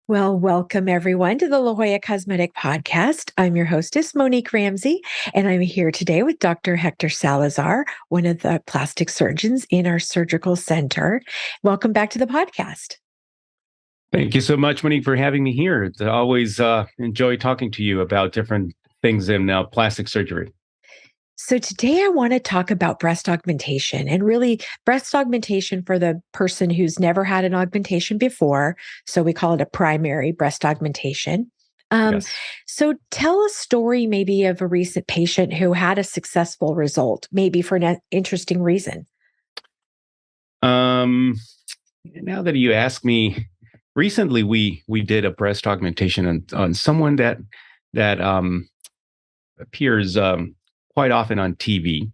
Well, welcome everyone to the La Jolla Cosmetic Podcast. I'm your hostess, Monique Ramsey, and I'm here today with Dr. Hector Salazar, one of the plastic surgeons in our surgical center. Welcome back to the podcast. Thank you so much, Monique, for having me here. I always enjoy talking to you about different things in plastic surgery. So, today I want to talk about breast augmentation and really breast augmentation for the person who's never had an augmentation before. So, we call it a primary breast augmentation. Um, Yes. so, tell a story maybe of a recent patient who had a successful result, maybe for an interesting reason. Now that you ask me, recently we did a breast augmentation on someone that appears quite often on TV.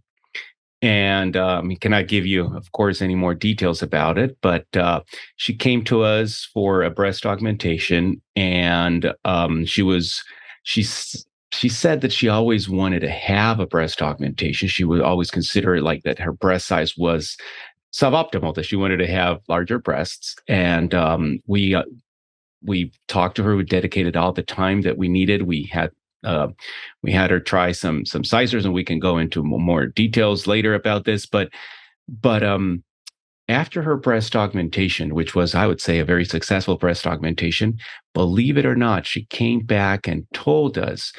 And cannot give you, of course, any more details about it. But she came to us for a breast augmentation, and she she said that she always wanted to have a breast augmentation. She would always consider it like that her breast size was suboptimal, that she wanted to have larger breasts. And we talked to her. We dedicated all the time that we needed. Uh, we had her try some sizers, and we can go into more details later about this. But after her breast augmentation, which was, I would say, a very successful breast augmentation, believe it or not, she came back and told us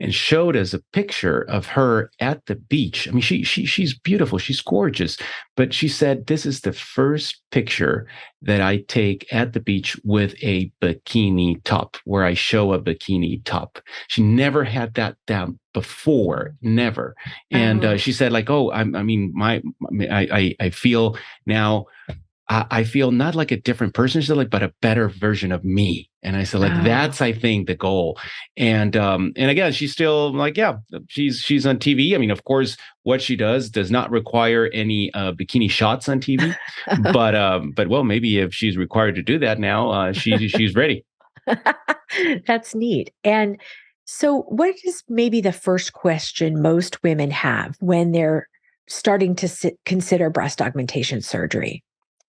and showed us a picture of her at the beach. I mean, she's beautiful, she's gorgeous, but she said, "This is the first picture that I take at the beach with a bikini top, where I show a bikini top." She never had that down before, never. And Oh, she said, like, "Oh, I mean, I feel now." I feel not like a different person, she said, like, but a better version of me. And I said, like, oh, that's, I think, the goal. And again, she's still like, yeah, she's on TV. I mean, of course, what she does not require any bikini shots on TV. But well, maybe if she's required to do that now, she's ready. that's neat. And so, what is maybe the first question most women have when they're starting to consider breast augmentation surgery?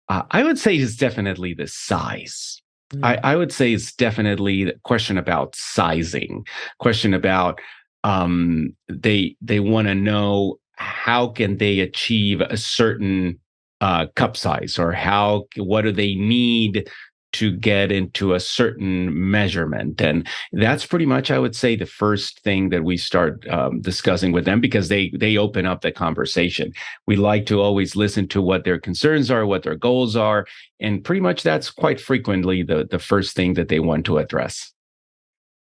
I would say it's definitely the size. Mm. I would say it's definitely the question about sizing, question about they want to know how can they achieve a certain cup size, or how what do they need to get into a certain measurement. And that's pretty much, I would say, the first thing that we start discussing with them, because they open up the conversation. We like to always listen to what their concerns are, what their goals are, and pretty much that's quite frequently the first thing that they want to address.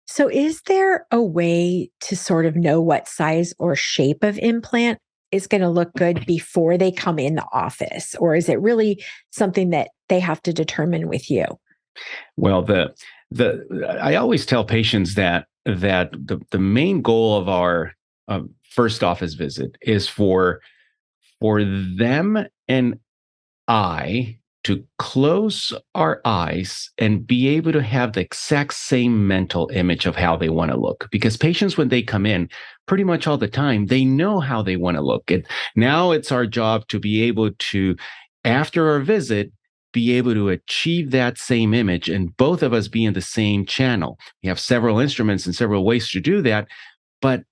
So, is there a way to sort of know what size or shape of implant is going to look good before they come in the office? Or is it really something that they have to determine with you? Well, the I always tell patients that the main goal of our first office visit is for them and I to close our eyes and be able to have the exact same mental image of how they want to look. Because patients, when they come in, pretty much all the time, they know how they want to look. And now it's our job to be able to, after our visit, be able to achieve that same image and both of us be in the same channel. We have several instruments and several ways to do that, but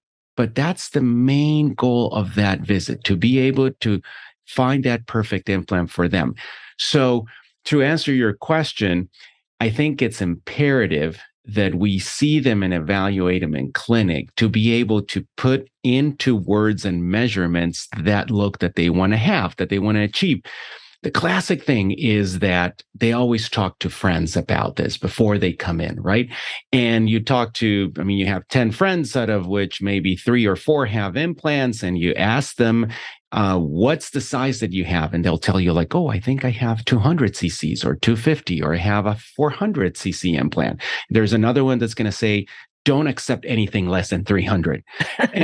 that's the main goal of that visit, to be able to find that perfect implant for them. So, to answer your question, I think it's imperative that we see them and evaluate them in clinic to be able to put into words and measurements that look that they want to have, that they want to achieve. The classic thing is that they always talk to friends about this before they come in, right? And you talk to, I mean, you have 10 friends, out of which maybe 3 or 4 have implants, and you ask them, what's the size that you have? And they'll tell you, like, oh, I think I have 200 cc's or 250, or I have a 400 cc implant. There's another one that's going to say, don't accept anything less than 300.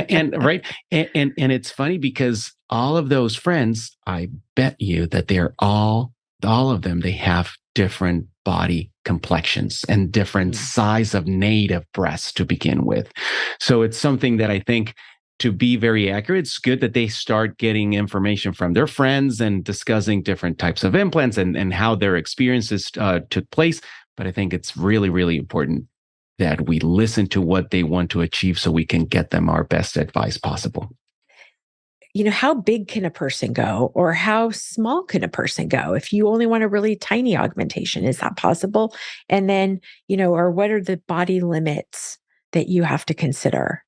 And right. And it's funny because all of those friends, I bet you that they're all of them, they have different body complexions and different Mm. size of native breasts to begin with. So it's something that I think, to be very accurate, it's good that they start getting information from their friends and discussing different types of implants and how their experiences took place but I think it's really, really important that we listen to what they want to achieve so we can get them our best advice possible. How big can a person go or how small can a person go? If you only want a really tiny augmentation, is that possible? And then, or what are the body limits that you have to consider?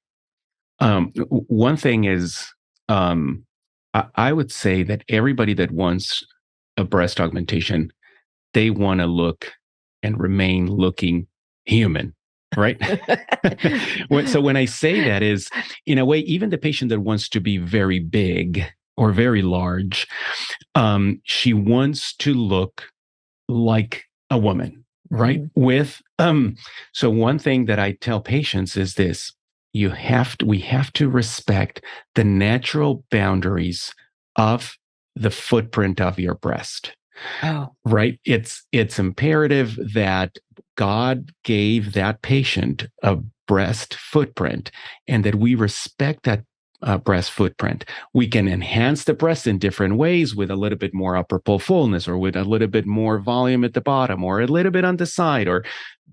One thing is, I would say that everybody that wants a breast augmentation, they want to look and remain looking human, right? So when I say that is, in a way, even the patient that wants to be very big or very large, she wants to look like a woman, right? Mhm. So one thing that I tell patients is this: we have to respect the natural boundaries of the footprint of your breast, Oh, right? It's imperative that God gave that patient a breast footprint and that we respect that breast footprint. We can enhance the breast in different ways with a little bit more upper pole fullness or with a little bit more volume at the bottom or a little bit on the side,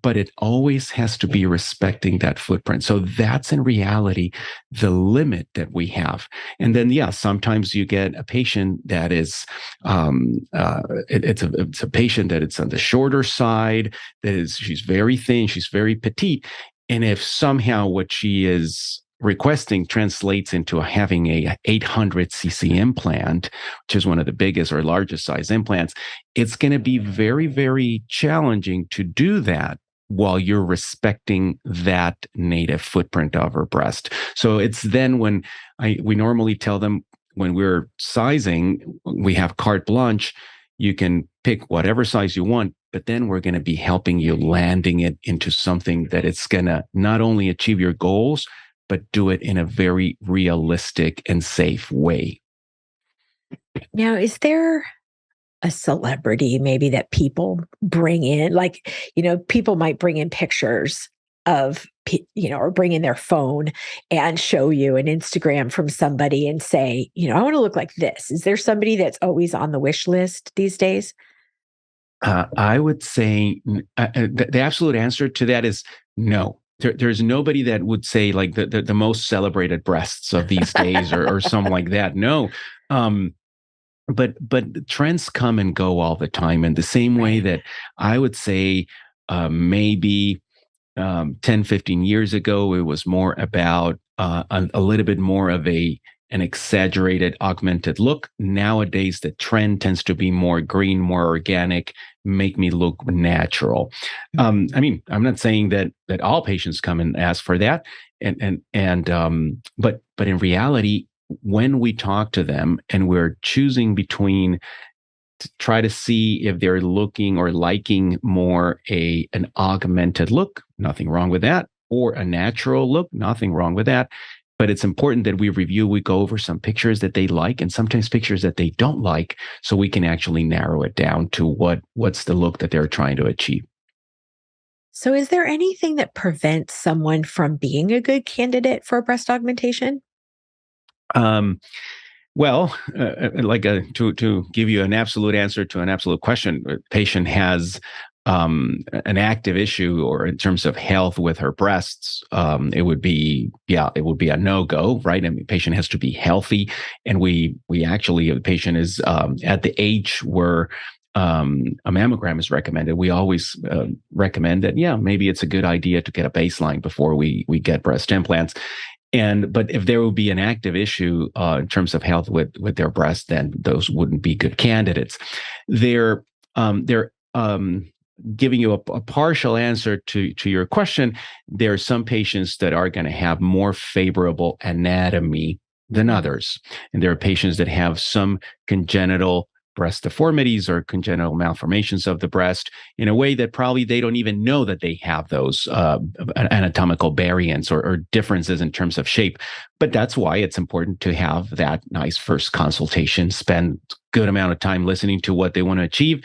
but it always has to be respecting that footprint. So that's in reality the limit that we have. And then, yeah, sometimes you get a patient that is, it's a patient that it's on the shorter side, she's very thin, she's very petite. And if somehow what she is requesting translates into having a 800 cc implant, which is one of the biggest or largest size implants, it's going to be very, very challenging to do that while you're respecting that native footprint of her breast. So it's then when we normally tell them, when we're sizing, we have carte blanche. You can pick whatever size you want, but then we're going to be helping you landing it into something that it's going to not only achieve your goals, but do it in a very realistic and safe way. now is there a celebrity maybe that people bring in? Like, people might bring in pictures of, or bring in their phone and show you an Instagram from somebody and say, I want to look like this. Is there somebody that's always on the wish list these days? I would say the absolute answer to that is no. There's nobody that would say like the most celebrated breasts of these days or something like that. No. Um, but trends come and go all the time. In the same way Right. that I would say maybe 10, 15 years ago, it was more about a little bit more of an exaggerated augmented look. Nowadays, the trend tends to be more green, more organic, make me look natural. I mean, I'm not saying that all patients come and ask for that, but in reality, when we talk to them and we're choosing between to try to see if they're looking or liking more an augmented look, nothing wrong with that, or a natural look, nothing wrong with that. But it's important that we go over some pictures that they like and sometimes pictures that they don't like, so we can actually narrow it down to what's the look that they're trying to achieve. So, is there anything that prevents someone from being a good candidate for breast augmentation? Um, Well, to give you an absolute answer to an absolute question, a patient has an active issue or in terms of health with her breasts, it would be a no go, right? I mean, patient has to be healthy, and we actually, if the patient is at the age where a mammogram is recommended, we always recommend that, yeah, maybe it's a good idea to get a baseline before we get breast implants. But if there would be an active issue in terms of health with their breast, then those wouldn't be good candidates. They're giving you a partial answer to your question. There are some patients that are going to have more favorable anatomy than Mhm. others, and there are patients that have some congenital breast deformities or congenital malformations of the breast in a way that probably they don't even know that they have those anatomical variants or differences in terms of shape. But that's why it's important to have that nice first consultation, spend good amount of time listening to what they want to achieve,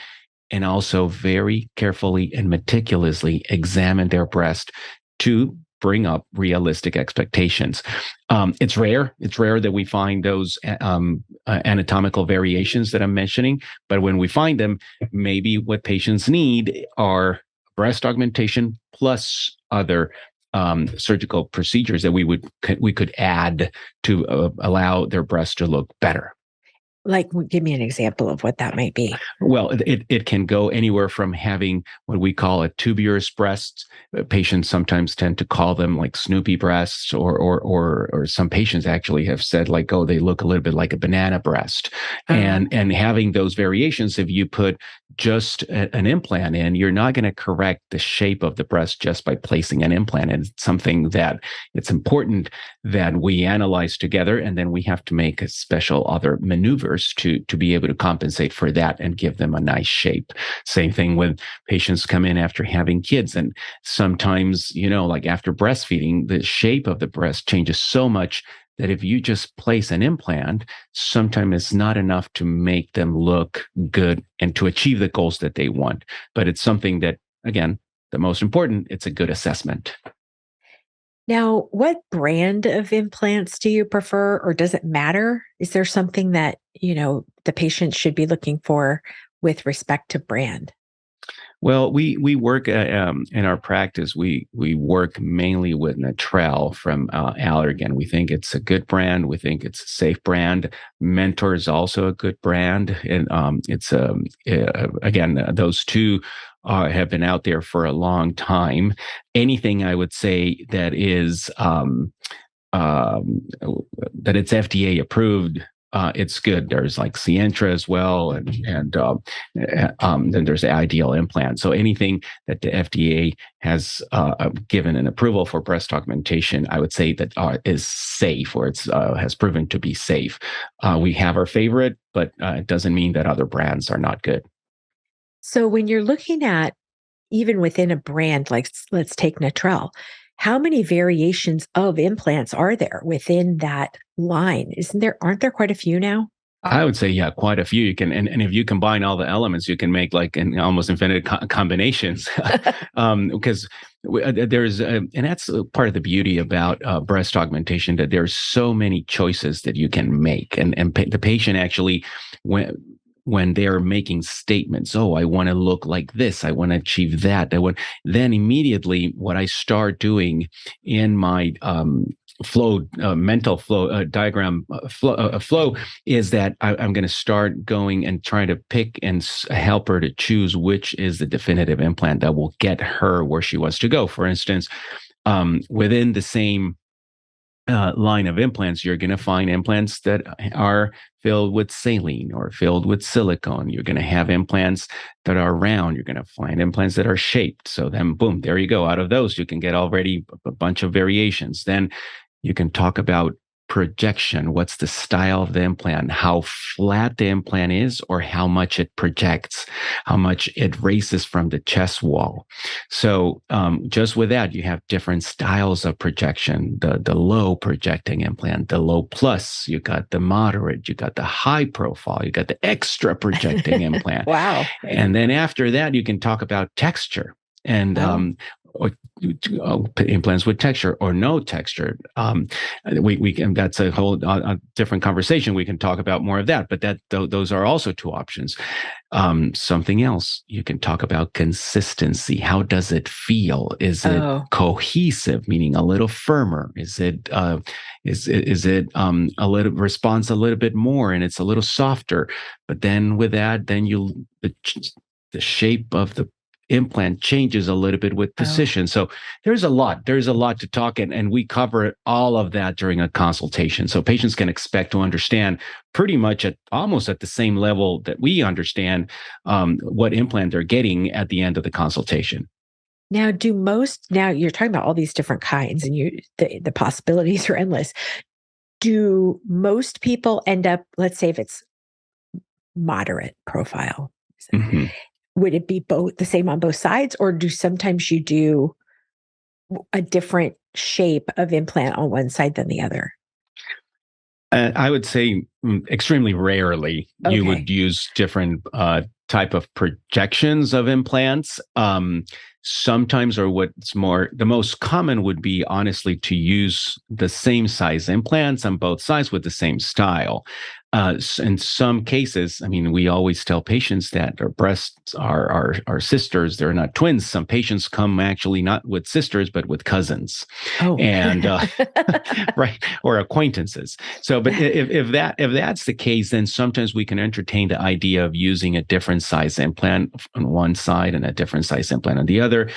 and also very carefully and meticulously examine their breast to bring up realistic expectations. It's rare. It's rare that we find those anatomical variations that I'm mentioning. But when we find them, maybe what patients need are breast augmentation plus other surgical procedures that we could add to allow their breast to look better. Like, give me an example of what that might be. Well, it can go anywhere from having what we call a tuberous breast. Patients sometimes tend to call them like Snoopy breasts, or some patients actually have said like, oh, they look a little bit like a banana breast. And having those variations, if you put just an implant in, you're not going to correct the shape of the breast just by placing an implant. And it's something that it's important that we analyze together, and then we have to make a special other maneuvers to be able to compensate for that and give them a nice shape. Same thing when patients come in after having kids, and sometimes, like after breastfeeding, the shape of the breast changes so much that if you just place an implant, sometimes it's not enough to make them look good and to achieve the goals that they want. But it's something that, again, the most important, it's a good assessment. Now, what brand of implants do you prefer, or does it matter? Is there something that, the patient should be looking for with respect to brand? Well, we work in our practice. We work mainly with Natrel from Allergan. We think it's a good brand. We think it's a safe brand. Mentor is also a good brand, and it's again, those two have been out there for a long time. Anything I would say that is that it's FDA approved, it's good. There's like Sientra as well, and then there's the Ideal implant. So anything that the FDA has given an approval for breast augmentation, I would say that is safe, or it's has proven to be safe. We have our favorite, but it doesn't mean that other brands are not good. So when you're looking at even within a brand, like let's take Natrel, how many variations of implants are there within that line? Aren't there quite a few now? I would say, yeah, quite a few. You can, and if you combine all the elements, you can make like an almost infinite combinations. Because there's, and that's part of the beauty about breast augmentation, that there's so many choices that you can make, and the patient actually, when they are making statements, oh, I want to look like this, I want to achieve that, then immediately what I start doing in my mental flow diagram flow is that I'm going to start going and trying to pick and help her to choose which is the definitive implant that will get her where she wants to go. For instance, within the same line of implants, you're going to find implants that are filled with saline or filled with silicone. You're going to have implants that are round. You're going to find implants that are shaped. So then, boom, there you go. Out of those, you can get already a bunch of variations. Then you can talk about projection. What's the style of the implant? How flat the implant is, or how much it projects, how much it races from the chest wall. So just with that, you have different styles of projection. The low projecting implant, the low plus, you got the moderate, you got the high profile, you got the extra projecting implant. Wow. And then after that, you can talk about texture. And or implants with texture or no texture. We can, that's a whole different conversation. We can talk about more of that, but those are also two options. Something else, you can talk about consistency. How does it feel? Is it cohesive, meaning a little firmer? Is it a little responds a little bit more and it's a little softer? But then with that, then the shape of the implant changes a little bit with position. So there's a lot to talk, and we cover all of that during a consultation. So patients can expect to understand pretty much almost at the same level that we understand what implant they're getting at the end of the consultation. Now, now you're talking about all these different kinds, and the possibilities are endless. Do most people end up, let's say if it's moderate profile, Mm-hmm. would it be the same on both sides, or do sometimes you do a different shape of implant on one side than the other? I would say extremely rarely you would use different type of projections of implants. Sometimes, or the most common would be honestly to use the same size implants on both sides with the same style. In some cases, I mean, we always tell patients that their breasts are sisters. They're not twins. Some patients come actually not with sisters, but with cousins, Oh. and right, or acquaintances. So, but if that's the case, then sometimes we can entertain the idea of using a different size implant on one side and a different size implant on the other,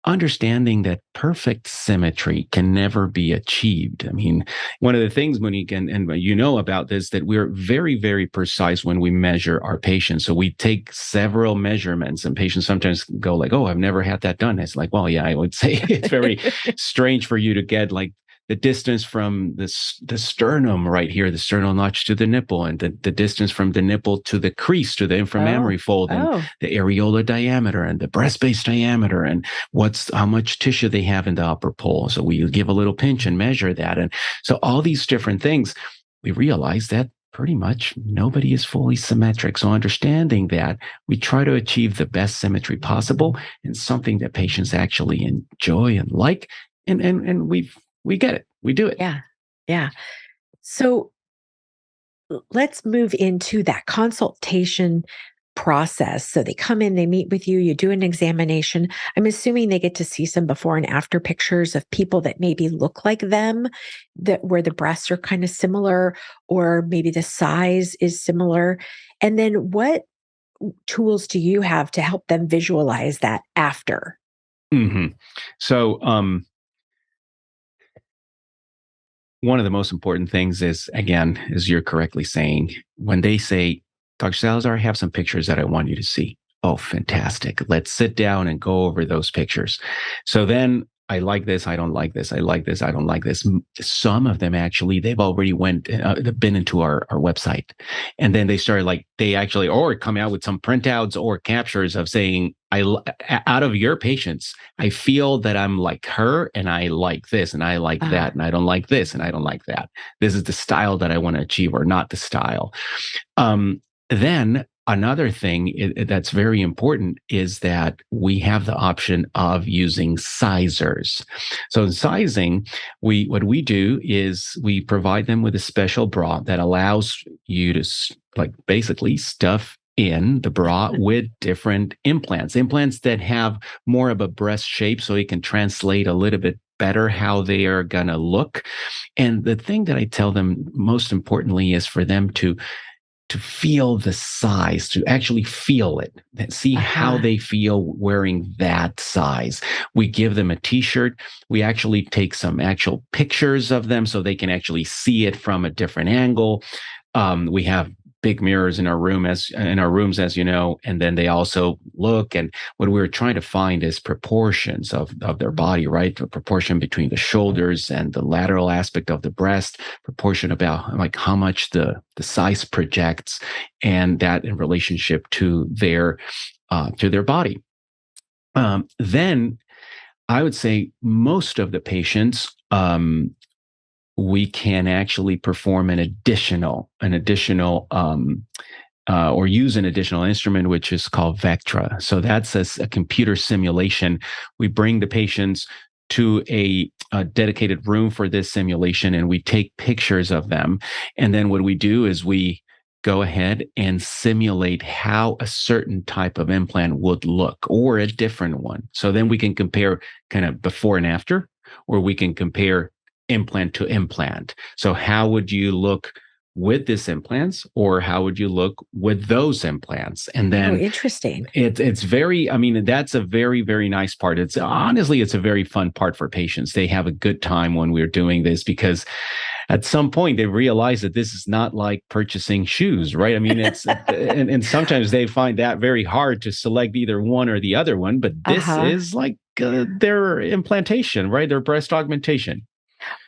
understanding that perfect symmetry can never be achieved. I mean, one of the things, Monique, and you know about this, that we're very, very precise when we measure our patients. So we take several measurements, and patients sometimes go like, "Oh, I've never had that done." It's like, well, yeah, I would say it's very strange for you to get like the distance from the sternum right here, the sternal notch to the nipple, and the distance from the nipple to the crease, to the Oh. inframammary fold, and Oh. the areola diameter and the breast base diameter, and how much tissue they have in the upper pole. So we give a little pinch and measure that. And so all these different things, we realize that pretty much nobody is fully symmetric. So understanding that, we try to achieve the best symmetry possible and something that patients actually enjoy and like. And we get it. We do it. Yeah. Yeah. So let's move into that consultation process. So they come in, they meet with you, you do an examination. I'm assuming they get to see some before and after pictures of people that maybe look like them, that where the breasts are kind of similar, or maybe the size is similar. And then what tools do you have to help them visualize that after? Hmm. So, one of the most important things is, again, as you're correctly saying, when they say, Dr. Salazar, I have some pictures that I want you to see. Oh, fantastic. Let's sit down and go over those pictures. So then I like this. I don't like this. I like this. I don't like this. Some of them actually, they've already they've been into our website, and then they started like, they actually, or come out with some printouts or captures of saying, out of your patients, I feel that I'm like her, and I like this, and I like Uh, that, and I don't like this, and I don't like that. This is the style that I want to achieve, or not the style. Then another thing that's very important is that we have the option of using sizers. So in sizing, what we do is we provide them with a special bra that allows you to like basically stuff in the bra with different implants that have more of a breast shape, so it can translate a little bit better how they are going to look. And the thing that I tell them most importantly is for them to feel the size, to actually feel it, see how uh-huh. they feel wearing that size. We give them a t-shirt. We actually take some actual pictures of them so they can actually see it from a different angle. We have big mirrors in our rooms, as you know, and then they also look. And what we're trying to find is proportions of their body, right? The proportion between the shoulders and the lateral aspect of the breast, proportion about like how much the size projects, and that in relationship to their body. Then I would say most of the patients, we can actually perform or use an additional instrument, which is called Vectra. So that's a computer simulation. We bring the patients to a dedicated room for this simulation, and we take pictures of them. And then what we do is we go ahead and simulate how a certain type of implant would look, or a different one. So then we can compare kind of before and after, or we can compare implant to implant. So how would you look with this implants, or how would you look with those implants? And Oh, then interesting. it's very, I mean, that's a very, very nice part. It's honestly, it's a very fun part for patients. They have a good time when we're doing this, because at some point they realize that this is not like purchasing shoes, right? I mean, and sometimes they find that very hard to select either one or the other one, but this Uh-huh. is like their implantation, right? Their breast augmentation.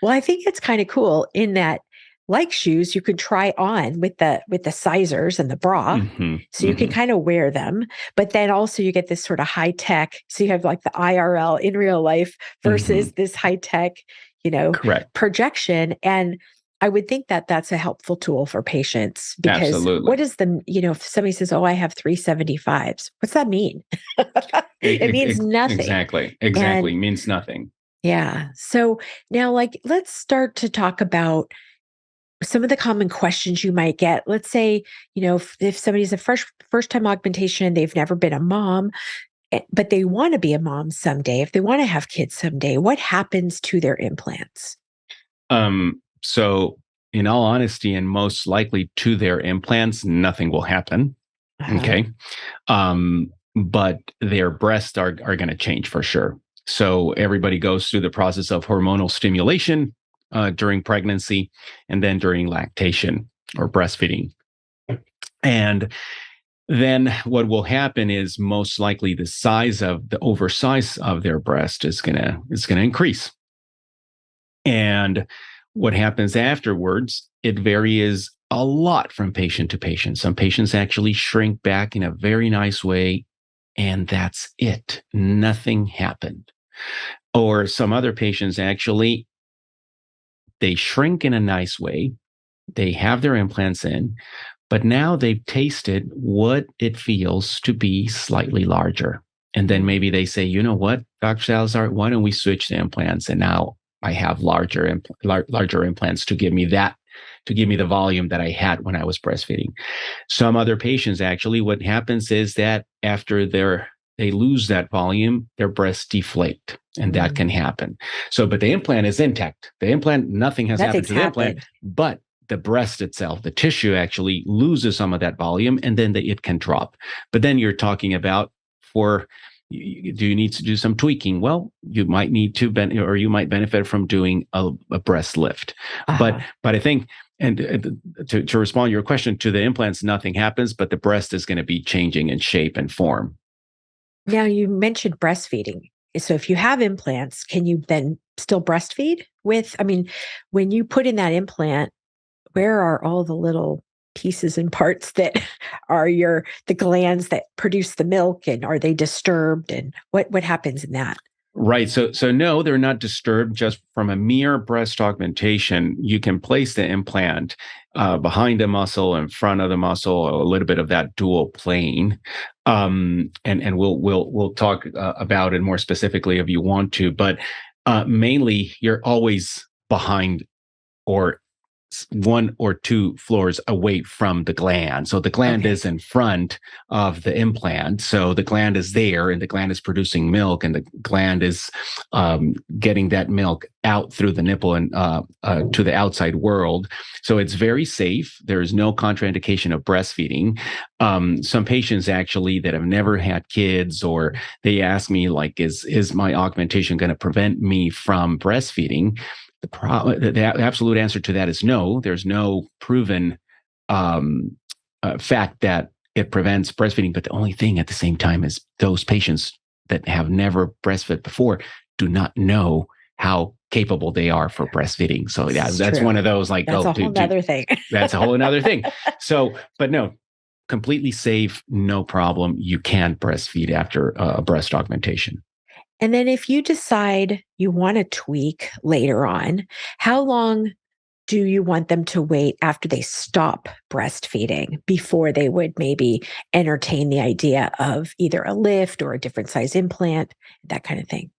Well, I think it's kind of cool in that, like shoes, you could try on with the sizers and the bra. Hmm. So you can Hmm. kind of wear them, but then also you get this sort of high tech. So you have like the IRL in real life Hmm. versus this high tech, Correct. projection. And I would think that that's a helpful tool for patients because what Absolutely. is the, that's a helpful tool for patients because Absolutely. what is the, if somebody says, oh, I have 375s, what's that mean? It means nothing. Exactly. And Exactly. Means nothing. yeah. So now, like, let's start to talk about some of the common questions you might get. Let's say, if somebody's a first time augmentation, they've never been a mom, but they want to be a mom someday. If they want to have kids someday, what happens to their implants? So in all honesty, and most likely to their implants, nothing will happen. Uh-huh. Okay. But their breasts are going to change for sure. So everybody goes through the process of hormonal stimulation during pregnancy and then during lactation or breastfeeding. And then what will happen is most likely the size of the oversize of their breast is gonna increase. And what happens afterwards, it varies a lot from patient to patient. Some patients actually shrink back in a very nice way, and that's it. Nothing happened. Or some other patients actually, they shrink in a nice way. They have their implants in, but now they've tasted what it feels to be slightly larger. And then Mm. maybe they say, you know what, Dr. Salazar, why don't we switch the implants? And now I have larger implants to give me the volume that I had when I was breastfeeding. Some other patients, actually, what happens is that after they lose that volume, their breasts deflate, and that Mm. can happen. So, but the implant is intact. The implant, nothing has happened Nothing's to the implant, happened. but the breast itself, the tissue actually loses some of that volume, and then it can drop. But then you're talking about do you need to do some tweaking? Well, you might need to or you might benefit from doing a breast lift. But Uh-huh. I think, and to respond to your question, to the implants, nothing happens, but the breast is going to be changing in shape and form. Now, you mentioned breastfeeding. So, if you have implants, can you then still breastfeed with? I mean, when you put in that implant, where are all the little pieces and parts that are the glands that produce the milk, and are they disturbed, and what happens in that? Right. So no, they're not disturbed. Just from a mere breast augmentation, you can place the implant behind the muscle, in front of the muscle, a little bit of that dual plane. And we'll talk about it more specifically if you want to. But mainly, you're always behind or one or two floors away from the gland. So the gland Okay. is in front of the implant. So the gland is there, and the gland is producing milk, and the gland is getting that milk out through the nipple and to the outside world. So it's very safe. There is no contraindication of breastfeeding. Some patients actually that have never had kids, or they ask me like, is my augmentation going to prevent me from breastfeeding? The absolute answer to that is no. There's no proven fact that it prevents breastfeeding. But the only thing at the same time is those patients that have never breastfed before do not know how capable they are for breastfeeding. So yeah, It's that's true. one of those like, That's oh, a whole dude, nother thing. that's a whole another thing. So, but no, completely safe, no problem. You can breastfeed after a breast augmentation. And then if you decide you want to tweak later on, how long do you want them to wait after they stop breastfeeding before they would maybe entertain the idea of either a lift or a different size implant, that kind of thing?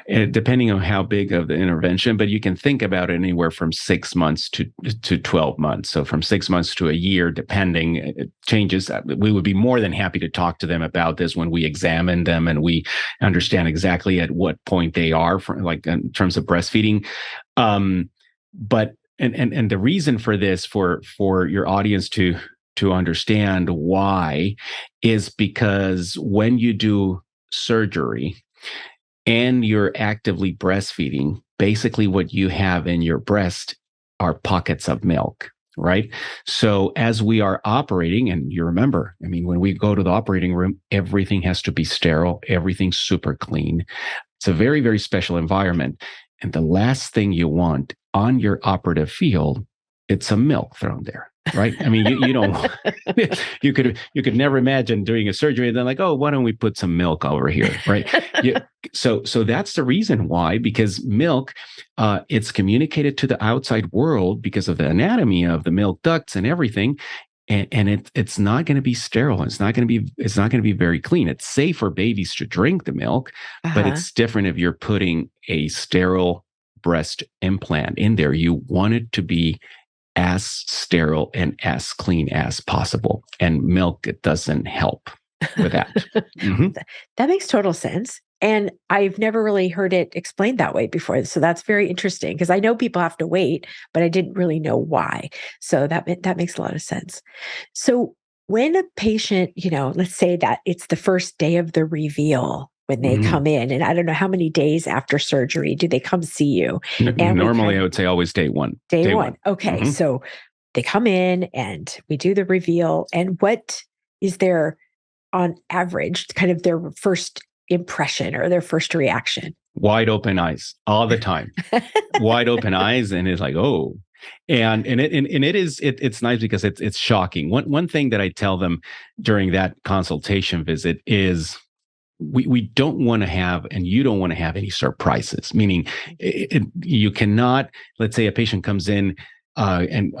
Depending on how big of the intervention, but you can think about it anywhere from 6 months to 12 months. So from 6 months to a year, depending, it changes. We would be more than happy to talk to them about this when we examine them and we understand exactly at what point they are, like in terms of breastfeeding. But and the reason for this, for your audience to understand why, is because when you do surgery and you're actively breastfeeding, basically what you have in your breast are pockets of milk, right? So as we are operating, and you remember, I mean, when we go to the operating room, everything has to be sterile, everything's super clean. It's a very, very special environment. And the last thing you want on your operative field, it's some milk thrown there. right? I mean, you don't you could never imagine doing a surgery and then like, oh, why don't we put some milk over here, right? You, so that's the reason why, because milk, it's communicated to the outside world because of the anatomy of the milk ducts and everything. And it's not going to be sterile. It's not going to be very clean. It's safe for babies to drink the milk, but Uh-huh. it's different if you're putting a sterile breast implant in there. You want it to be as sterile and as clean as possible. And milk, it doesn't help with that. Hmm. That makes total sense. And I've never really heard it explained that way before. So that's very interesting because I know people have to wait, but I didn't really know why. So that makes a lot of sense. So when a patient, let's say that it's the first day of the reveal when they Hmm. come in, and I don't know how many days after surgery do they come see you? And we Normally, kind I would say always day one. day Day one. one. Okay. Hmm. So they come in and we do the reveal. And what is their on average, kind of their first impression or their first reaction? Wide open eyes all the time. Wide open eyes, and it's like, oh. And it's nice because it's shocking. One thing that I tell them during that consultation visit is we don't want to have, and you don't want to have any surprises, meaning you cannot, let's say a patient comes in, and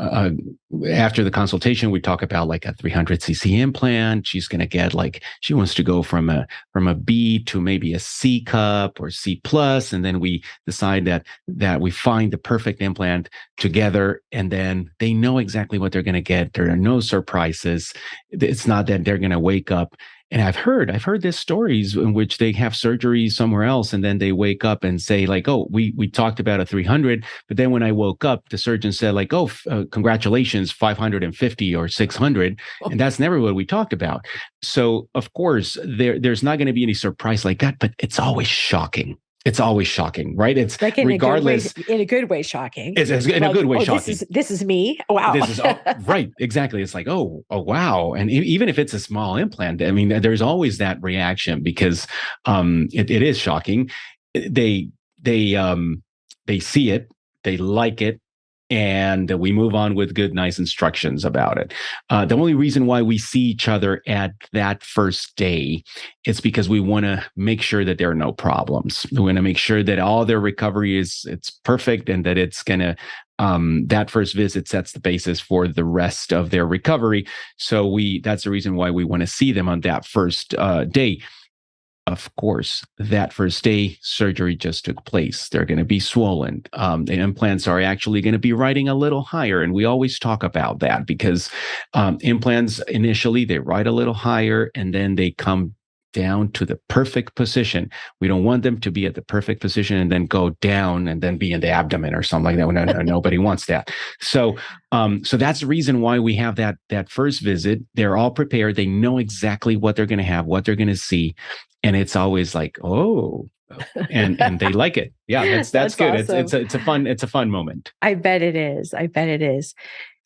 after the consultation we talk about like a 300 cc implant. She's going to get, like, she wants to go from a B to maybe a C cup or C plus, and then we decide that we find the perfect implant together, and then they know exactly what they're going to get. There are no surprises. It's not that they're going to wake up, and I've heard this stories in which they have surgery somewhere else, and then they wake up and say like, "Oh, we talked about a 300, but then when I woke up, the surgeon said like, oh, congratulations, 550 or 600," and that's never what we talked about. So of course there's not going to be any surprise like that, but it's always shocking. It's always shocking, right? It's Like regardless. in a good way, shocking. It's in a Like, good way oh, shocking. this is me. Wow. This is all right. Exactly. It's like, oh, wow. And even if it's a small implant, I mean, there's always that reaction because it is shocking. They they see it, they like it, and we move on with good, nice instructions about it. The only reason why we see each other at that first day is because we want to make sure that there are no problems. We want to make sure that all their recovery it's perfect, and that it's gonna that first visit sets the basis for the rest of their recovery. So that's the reason why we want to see them on that first day. Of course, that first day, surgery just took place. They're going to be swollen. The implants are actually going to be riding a little higher. And we always talk about that because implants initially, they ride a little higher and then they come down to the perfect position. We don't want them to be at the perfect position and then go down and then be in the abdomen or something like that. No, nobody wants that. So that's the reason why we have that first visit. They're all prepared. They know exactly what they're going to have, what they're going to see, and it's always like, oh, and they like it. Yeah, that's That's good. awesome. It's a fun moment. I bet it is. I bet it is.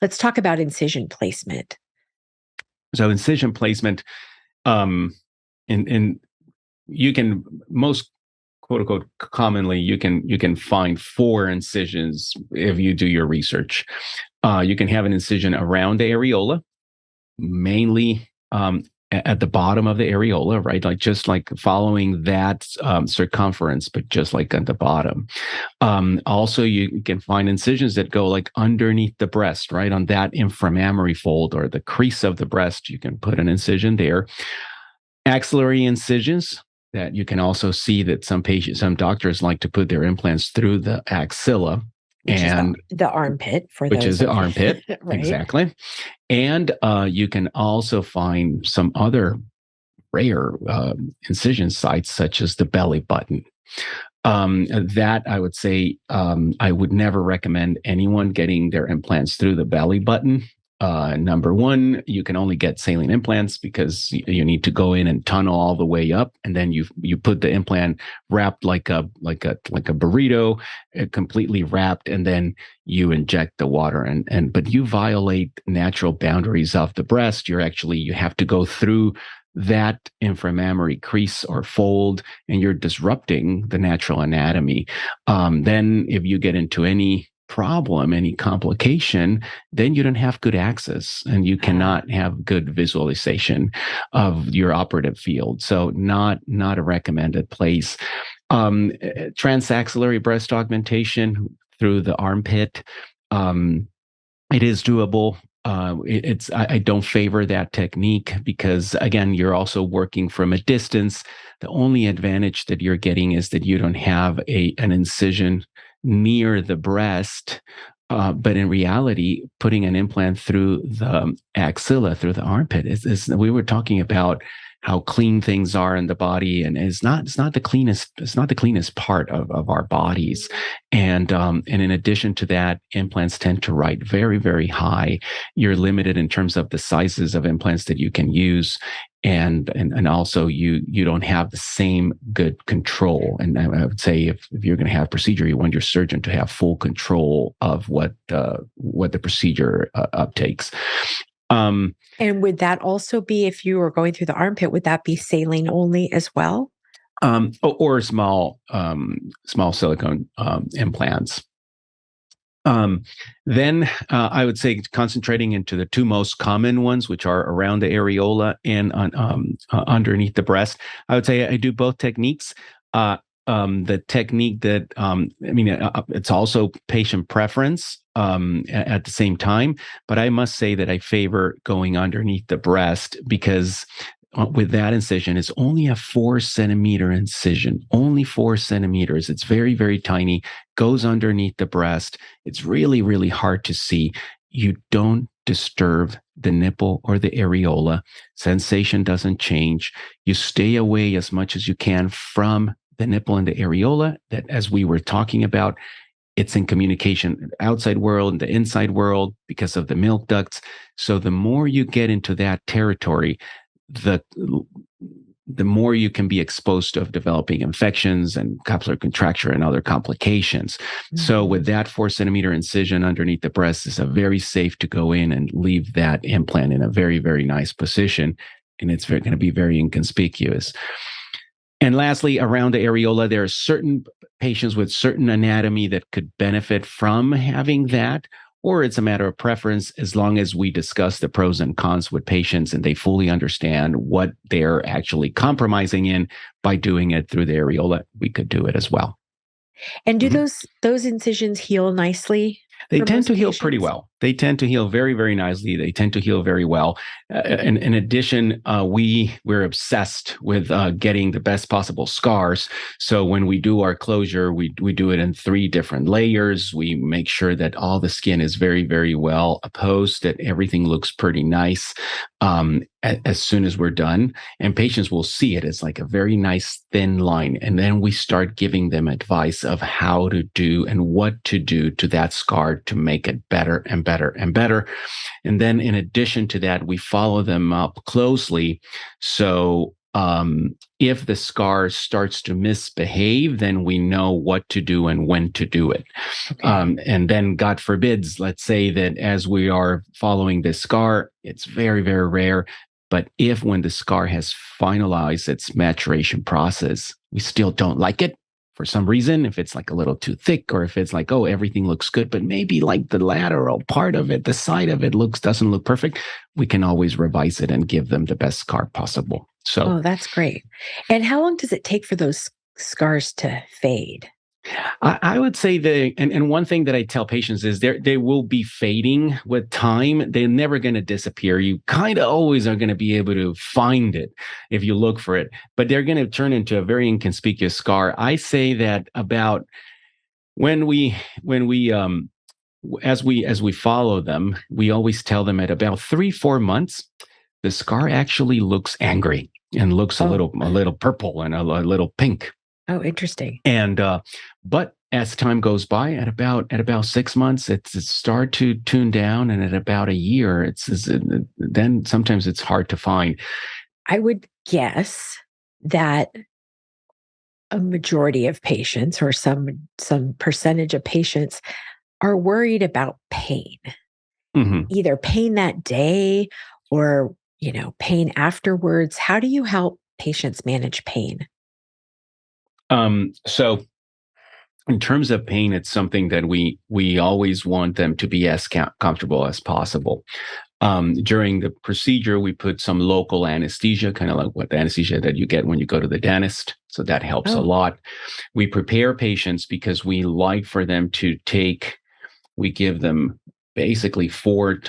Let's talk about incision placement. So incision placement, um, in you can most quote unquote commonly you can find 4 incisions if you do your research. You can have an incision around the areola, mainly at the bottom of the areola, right? Like just like following that circumference, but just like at the bottom. Also, you can find incisions that go like underneath the breast, right? On that inframammary fold or the crease of the breast, you can put an incision there. Axillary incisions that you can also see that some doctors like to put their implants through the axilla, Which is and the armpit for which is those the of armpit. right. Exactly. And you can also find some other rare incision sites, such as the belly button. That I would say I would never recommend anyone getting their implants through the belly button. Number one, you can only get saline implants because you need to go in and tunnel all the way up, and then you put the implant wrapped like a burrito, completely wrapped, and then you inject the water, and but you violate natural boundaries of the breast. You have to go through that inframammary crease or fold, and you're disrupting the natural anatomy. Then if you get into any problem, any complication, then you don't have good access and you Ah, cannot have good visualization of your operative field. So not a recommended place. Transaxillary breast augmentation through the armpit. Um, it is doable. I don't favor that technique because again, you're also working from a distance. The only advantage that you're getting is that you don't have an incision near the breast. But in reality, putting an implant through the axilla, through the armpit, is we were talking about how clean things are in the body, and it's not the cleanest part of our bodies. And in addition to that, implants tend to write very, very high. You're limited in terms of the sizes of implants that you can use. And also you don't have the same good control. And I would say if you're going to have procedure, you want your surgeon to have full control of what the procedure uptakes. Um, and would that also be if you were going through the armpit, would that be saline only as well? or small silicone implants. Then I would say concentrating into the two most common ones, which are around the areola and underneath the breast. I would say I do both techniques. The technique that it's also patient preference at the same time, but I must say that I favor going underneath the breast because with that incision, it's only a 4 centimeter incision, only 4 centimeters. It's very, very tiny, goes underneath the breast. It's really, really hard to see. You don't disturb the nipple or the areola. Sensation doesn't change. You stay away as much as you can from the nipple and the areola that, as we were talking about, it's in communication outside world and the inside world because of the milk ducts. So the more you get into that territory, the the more you can be exposed to developing infections and capsular contracture and other complications. So Mhm. with that 4 centimeter incision underneath the breast, is a very safe to go in and leave that implant in a very, very nice position. And it's going to be very inconspicuous. And lastly, around the areola, there are certain patients with certain anatomy that could benefit from having that, or it's a matter of preference as long as we discuss the pros and cons with patients and they fully understand what they're actually compromising in by doing it through the areola. We could do it as well. And do Mhm. those incisions heal nicely They for tend most to heal pretty patients? well. They tend to heal very, very nicely. They tend to heal very well. And in addition, we're obsessed with getting the best possible scars. So when we do our closure, we do it in 3 different layers. We make sure that all the skin is very, very well opposed, that everything looks pretty nice as soon as we're done. And patients will see it as like a very nice thin line. And then we start giving them advice of how to do and what to do to that scar to make it better and better and better. And then in addition to that, we follow them up closely. So if the scar starts to misbehave, then we know what to do and when to do it. Okay. And then, God forbids, let's say that as we are following this scar, it's very, very rare. But if when the scar has finalized its maturation process, we still don't like it for some reason, if it's like a little too thick, or if it's like, oh, everything looks good, but maybe like the lateral part of it, the side of it doesn't look perfect, we can always revise it and give them the best scar possible. So Oh, that's great. And how long does it take for those scars to fade? I would say and one thing that I tell patients is they will be fading with time. They're never going to disappear. You kind of always are going to be able to find it if you look for it, but they're going to turn into a very inconspicuous scar. I say that about when we as we follow them, we always tell them at about 3-4 months, the scar actually looks angry and looks a Oh, little purple and a little pink. oh, interesting. And but as time goes by, at about 6 months, it's start to tune down, and at about a year, then sometimes it's hard to find. I would guess that a majority of patients or some percentage of patients are worried about pain, Mhm. either pain that day or, pain afterwards. How do you help patients manage pain? So in terms of pain, it's something that we always want them to be as comfortable as possible. During the procedure, we put some local anesthesia, kind of like what the anesthesia that you get when you go to the dentist. So that helps a Oh, lot. We prepare patients because we like for them to we give them basically different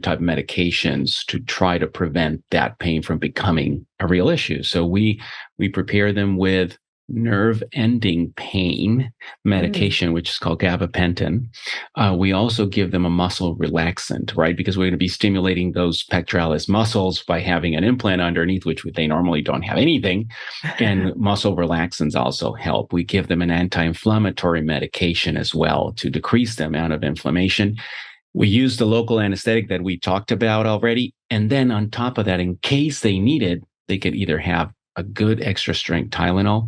type medications to try to prevent that pain from becoming a real issue. So we prepare them with nerve ending pain mm, medication, which is called gabapentin. We also give them a muscle relaxant, right? Because we're going to be stimulating those pectoralis muscles by having an implant underneath, which they normally don't have anything. And muscle relaxants also help. We give them an anti-inflammatory medication as well to decrease the amount of inflammation. We use the local anesthetic that we talked about already. And then on top of that, in case they need it, they could either have a good extra strength Tylenol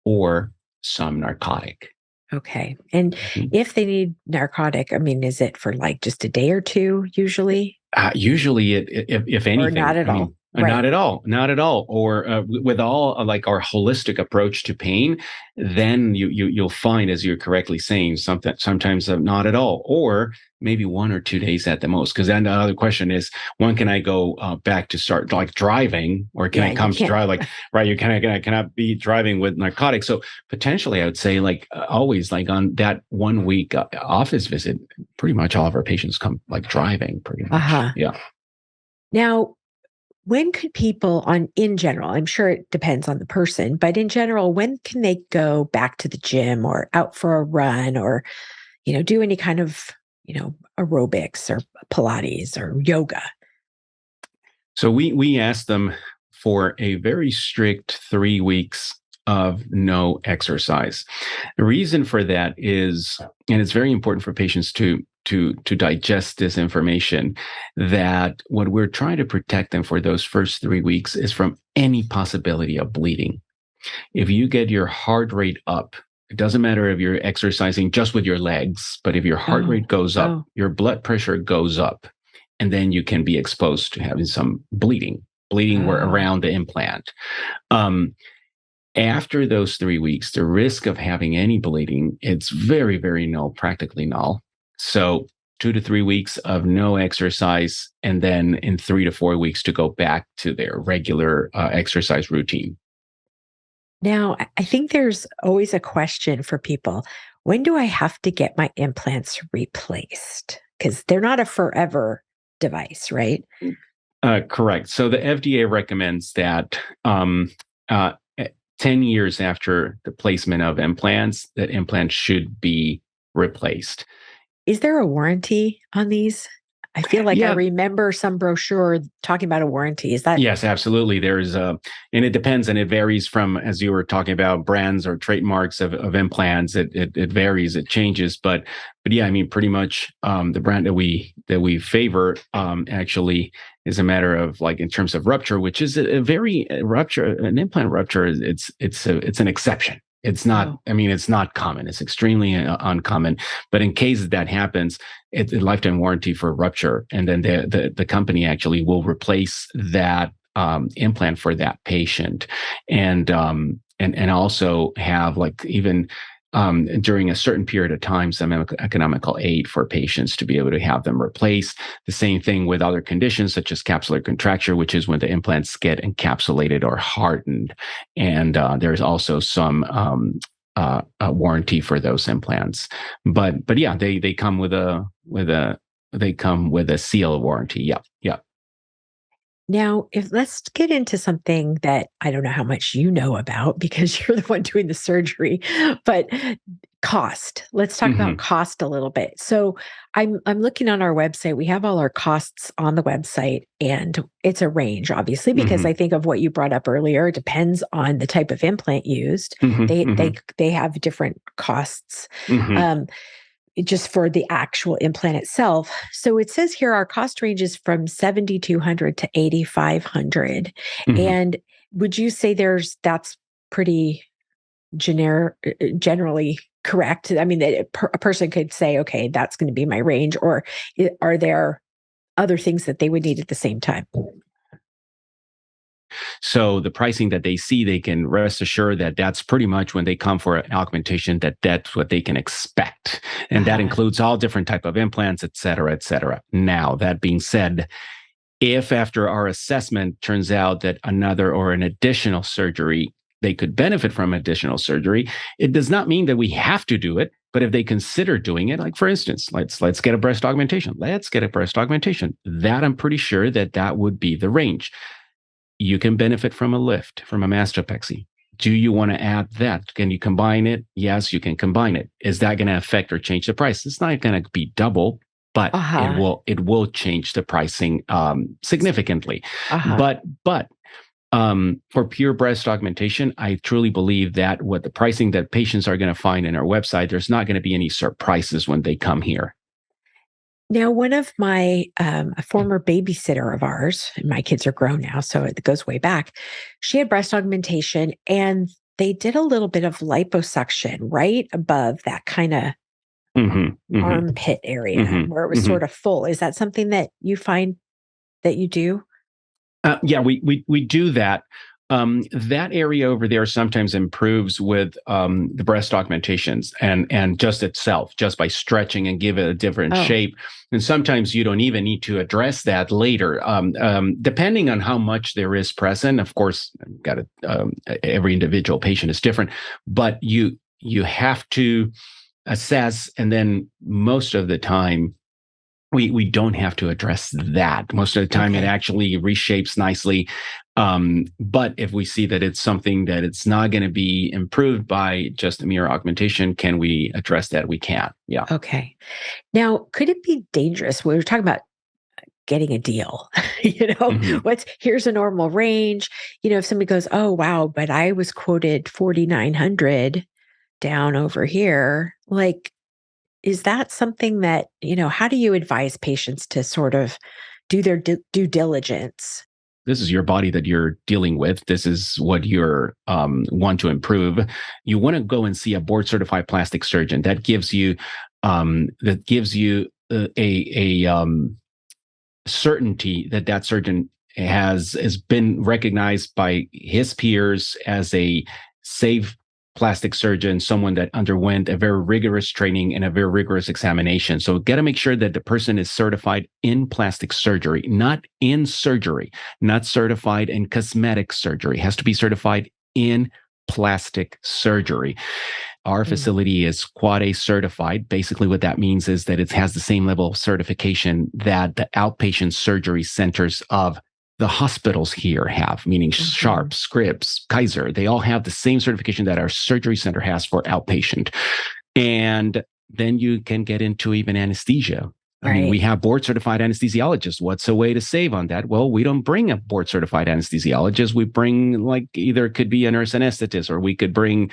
or some narcotic. okay. And Mhm. if they need narcotic, I mean, is it for like just a day or two usually, Usually, if or not anything, at I mean, all? Right. not at all, not at all. Or with all like our holistic approach to pain, then you'll find, as you're correctly saying, something sometimes not at all, or maybe 1 or 2 days at the most. Because then the other question is, when can I go back to start like driving, or can Yeah, I you come to can't. drive like right? You cannot be driving with narcotics. So potentially, I would say like always like on that 1 week office visit, pretty much all of our patients come like driving, pretty much. Uh-huh. Yeah. Now, when could people in general, I'm sure it depends on the person, but in general, when can they go back to the gym or out for a run or, do any kind of, aerobics or Pilates or yoga? So we asked them for a very strict 3 weeks of no exercise. The reason for that is, and it's very important for patients to digest this information, that what we're trying to protect them for those first 3 weeks is from any possibility of bleeding. If you get your heart rate up, it doesn't matter if you're exercising just with your legs, but if your heart Oh, rate goes up, oh, your blood pressure goes up, and then you can be exposed to having some bleeding oh. around the implant. Um, After those 3 weeks, the risk of having any bleeding, it's very, very null, practically null. So 2 to 3 weeks of no exercise, and then in 3 to 4 weeks to go back to their regular exercise routine. Now, I think there's always a question for people. When do I have to get my implants replaced? Because they're not a forever device, right? Correct. So the FDA recommends that uh, 10 years after the placement of implants, that implants should be replaced. Is there a warranty on these? I feel like I Yeah, remember some brochure talking about a warranty. Is that yes, absolutely. There's and it depends, and it varies from, as you were talking about, brands or trademarks of implants. It varies, it changes, but yeah, I mean, pretty much the brand that we favor actually is a matter of like in terms of rupture, which is a very rupture, an implant rupture. It's an exception. It's not. oh, I mean, it's not common. It's extremely uncommon. But in case that happens, it's a lifetime warranty for rupture, and then the company actually will replace that implant for that patient, and also have like even during a certain period of time some economical aid for patients to be able to have them replaced. The same thing with other conditions such as capsular contracture, which is when the implants get encapsulated or hardened, and there's also some a warranty for those implants. But yeah, they come with a seal warranty. Yeah, yeah. now if let's get into something that I don't know how much you know about because you're the one doing the surgery, but cost. Let's talk about Hmm. cost a little bit. So I'm looking on our website. We have all our costs on the website and it's a range obviously because I Hmm. think of what you brought up earlier, it depends on the type of implant used. Hmm. They they Hmm. they have different costs. Hmm. Um just for the actual implant itself. So it says here our cost ranges from 7,200 to 8,500. Hmm. And would you say that's pretty generally correct? I mean, that a person could say, okay, that's going to be my range, or are there other things that they would need at the same time? So the pricing that they see, they can rest assured that that's pretty much when they come for an augmentation, that's what they can expect. And that Uh-huh. includes all different type of implants, et cetera, et cetera. Now, that being said, if after our assessment turns out that another or an additional surgery, they could benefit from additional surgery, it does not mean that we have to do it. But if they consider doing it, like for instance, let's get a breast augmentation. Let's get a breast augmentation. That I'm pretty sure that would be the range. You can benefit from a lift, from a mastopexy. Do you want to add that? Can you combine it? Yes, you can combine it. Is that going to affect or change the price? It's not going to be double, but Uh-huh. it will change the pricing significantly. Uh-huh. But for pure breast augmentation, I truly believe that what the pricing that patients are going to find in our website, there's not going to be any surprises when they come here. Now, one of my a former babysitter of ours, and my kids are grown now, so it goes way back. She had breast augmentation, and they did a little bit of liposuction right above that kind of Mm-hmm, mm-hmm, armpit area where it mm-hmm, was mm-hmm. sort of full. Is that something that you find that you do? Yeah, we do that. That area over there sometimes improves with the breast augmentations and just itself, just by stretching and give it a different Oh, shape. And sometimes you don't even need to address that later, depending on how much there is present. Of course, every individual patient is different, but you have to assess, and then most of the time we don't have to address that. Most of the time, it okay. actually reshapes nicely. But if we see that it's something that it's not going to be improved by just a mere augmentation, can we address that? We can. Yeah. Okay. Now, could it be dangerous? We were talking about getting a deal. Hmm. Here's a normal range. If somebody goes, "Oh, wow, but I was quoted 4,900 down over here." Like, is that something that, how do you advise patients to sort of do their due diligence? This is your body that you're dealing with. This is what you're want to improve. You want to go and see a board certified plastic surgeon. That gives you a certainty that that surgeon has been recognized by his peers as a safe plastic surgeon, someone that underwent a very rigorous training and a very rigorous examination. So got to make sure that the person is certified in plastic surgery, not in surgery, not certified in cosmetic surgery. It has to be certified in plastic surgery. Our Mm. facility is Quad A certified. Basically, what that means is that it has the same level of certification that the outpatient surgery centers of the hospitals here have, meaning Mhm. Sharp, Scripps, Kaiser. They all have the same certification that our surgery center has for outpatient. And then you can get into even anesthesia. I mean, we Right. have board certified anesthesiologists. What's a way to save on that? Well, we don't bring a board certified anesthesiologist. We bring, like, either it could be a nurse anesthetist, or we could bring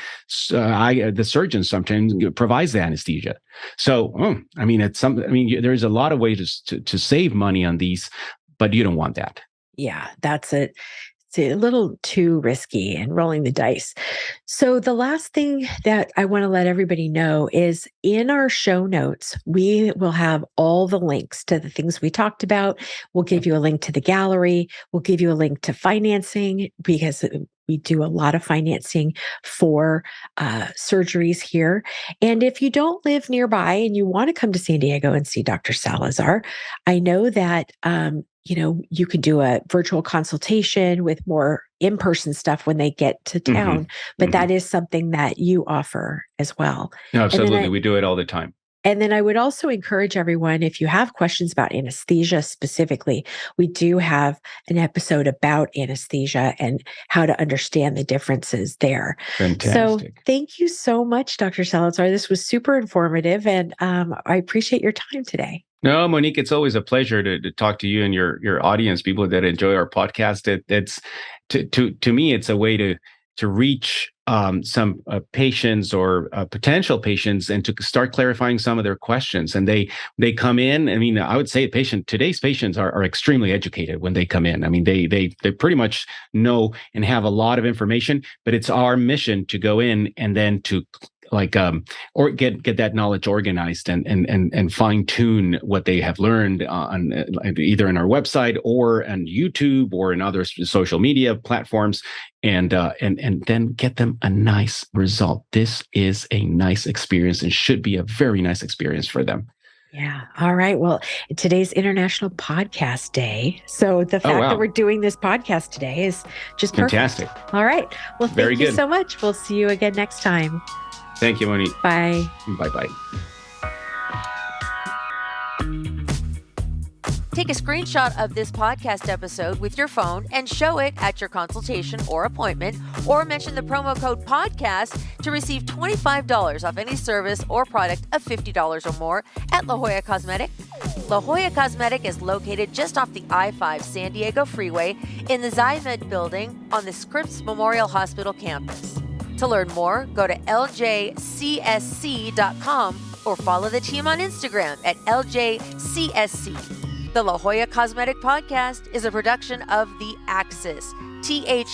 the surgeon sometimes provides the anesthesia. So, I mean, there's a lot of ways to save money on these, but you don't want that. Yeah, that's it. It's a little too risky and rolling the dice. So, the last thing that I want to let everybody know is in our show notes, we will have all the links to the things we talked about. We'll give you a link to the gallery. We'll give you a link to financing because we do a lot of financing for surgeries here. And if you don't live nearby and you want to come to San Diego and see Dr. Salazar, I know that you could do a virtual consultation with more in-person stuff when they get to Hmm. town, but Hmm. that is something that you offer as well. And then Absolutely. I We do it all the time. and then I would also encourage everyone, if you have questions about anesthesia specifically, we do have an episode about anesthesia and how to understand the differences there. So Fantastic. thank you so much, Dr. Salazar. This was super informative, and I appreciate your time today. No, Monique, it's always a pleasure to talk to you and your audience, people that enjoy our podcast. It's to me, it's a way to reach some patients or potential patients, and to start clarifying some of their questions. And they come in. I mean, I would say today's patients are extremely educated when they come in. I mean, they pretty much know and have a lot of information. But it's our mission to go in and then to or get that knowledge organized and fine tune what they have learned on either in our website or on YouTube or in other social media platforms, and then get them a nice result. This is a nice experience and should be a very nice experience for them. Yeah. All right. Well, today's International Podcast Day. So the fact that we're doing this podcast today is just fantastic. Perfect. All right. Well, thank you so much. We'll see you again next time. Thank you, Monique. Bye. Bye-bye. Take a screenshot of this podcast episode with your phone and show it at your consultation or appointment, or mention the promo code podcast to receive $25 off any service or product of $50 or more at La Jolla Cosmetic. La Jolla Cosmetic is located just off the I-5 San Diego Freeway in the Zymed building on the Scripps Memorial Hospital campus. To learn more, go to ljcsc.com or follow the team on Instagram at ljcsc. The La Jolla Cosmetic Podcast is a production of The Axis, TheAxis.io.